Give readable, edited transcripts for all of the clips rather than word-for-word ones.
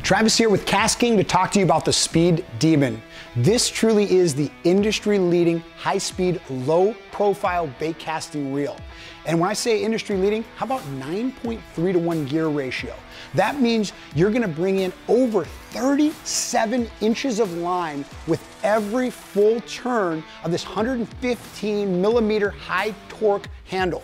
Travis here with KastKing to talk to you about the Speed Demon. This truly is the industry-leading, high-speed, low-profile bait casting reel. And when I say industry-leading, how about 9.3 to 1 gear ratio? That means you're gonna bring in over 37 inches of line with every full turn of this 115 millimeter high torque handle.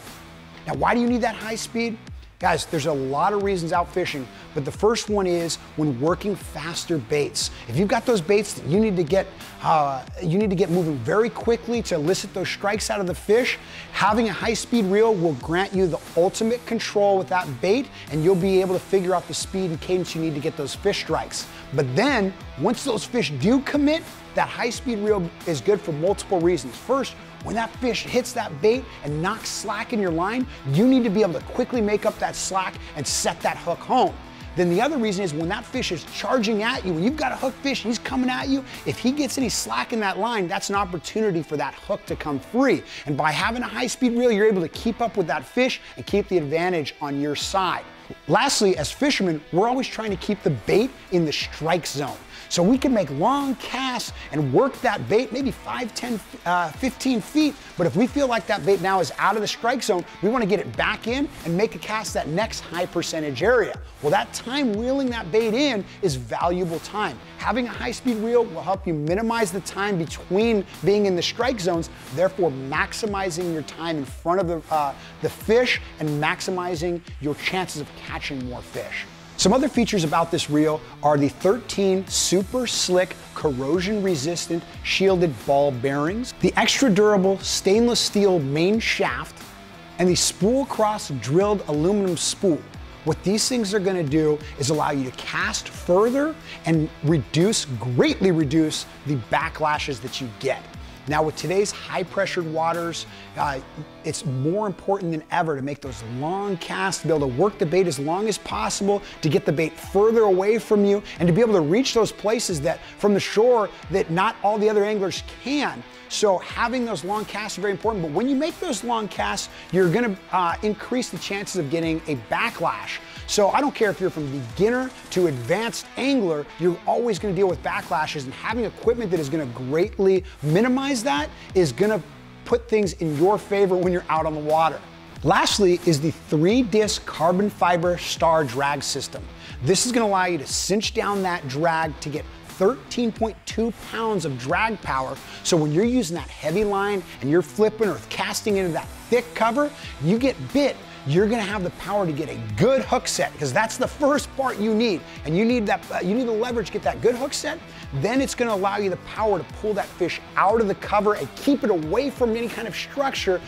Now, why do you need that high speed? Guys, there's a lot of reasons out fishing, but the first one is when working faster baits. If you've got those baits that you need to get moving very quickly to elicit those strikes out of the fish, having a high-speed reel will grant you the ultimate control with that bait, and you'll be able to figure out the speed and cadence you need to get those fish strikes. But then, once those fish do commit, that high-speed reel is good for multiple reasons. First, when that fish hits that bait and knocks slack in your line, you need to be able to quickly make up that slack and set that hook home. Then the other reason is when that fish is charging at you, when you've got a hooked fish and he's coming at you, if he gets any slack in that line, that's an opportunity for that hook to come free. And by having a high-speed reel, you're able to keep up with that fish and keep the advantage on your side. Lastly, as fishermen, we're always trying to keep the bait in the strike zone. So we can make long casts and work that bait maybe 5, 10, 15 feet, but if we feel like that bait now is out of the strike zone, we want to get it back in and make a cast that next high percentage area. Well, that time reeling that bait in is valuable time. Having a high-speed reel will help you minimize the time between being in the strike zones, therefore maximizing your time in front of the fish and maximizing your chances of catching more fish. Some other features about this reel are the 13 super slick, corrosion-resistant, shielded ball bearings, the extra durable stainless steel main shaft, and the spool cross drilled aluminum spool. What these things are gonna do is allow you to cast further and greatly reduce the backlashes that you get. Now with today's high-pressured waters, it's more important than ever to make those long casts, to be able to work the bait as long as possible, to get the bait further away from you, and to be able to reach those places that from the shore that not all the other anglers can. So having those long casts are very important, but when you make those long casts, you're gonna increase the chances of getting a backlash. So I don't care if you're from beginner to advanced angler, you're always gonna deal with backlashes, and having equipment that is gonna greatly minimize that is gonna put things in your favor when you're out on the water. Lastly is the 3-disc carbon fiber star drag system. This is gonna allow you to cinch down that drag to get 13.2 pounds of drag power. So when you're using that heavy line and you're flipping or casting into that thick cover, you get bit, you're gonna have the power to get a good hook set, because that's the first part you need. And you need that, you need the leverage to get that good hook set. Then it's gonna allow you the power to pull that fish out of the cover and keep it away from any kind of structure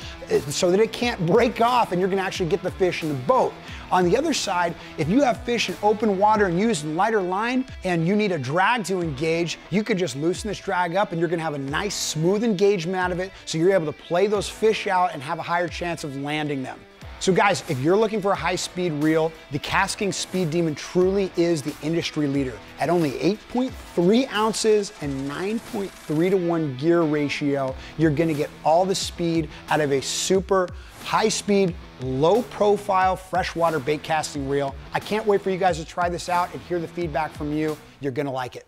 so that it can't break off and you're gonna actually get the fish in the boat. On the other side, if you have fish in open water and using lighter line and you need a drag to engage, you could just loosen this drag up and you're gonna have a nice smooth engagement out of it, so you're able to play those fish out and have a higher chance of landing them. So guys, if you're looking for a high-speed reel, the KastKing Speed Demon truly is the industry leader. At only 8.3 ounces and 9.3 to 1 gear ratio, you're gonna get all the speed out of a super high-speed, low-profile freshwater bait casting reel. I can't wait for you guys to try this out and hear the feedback from you. You're gonna like it.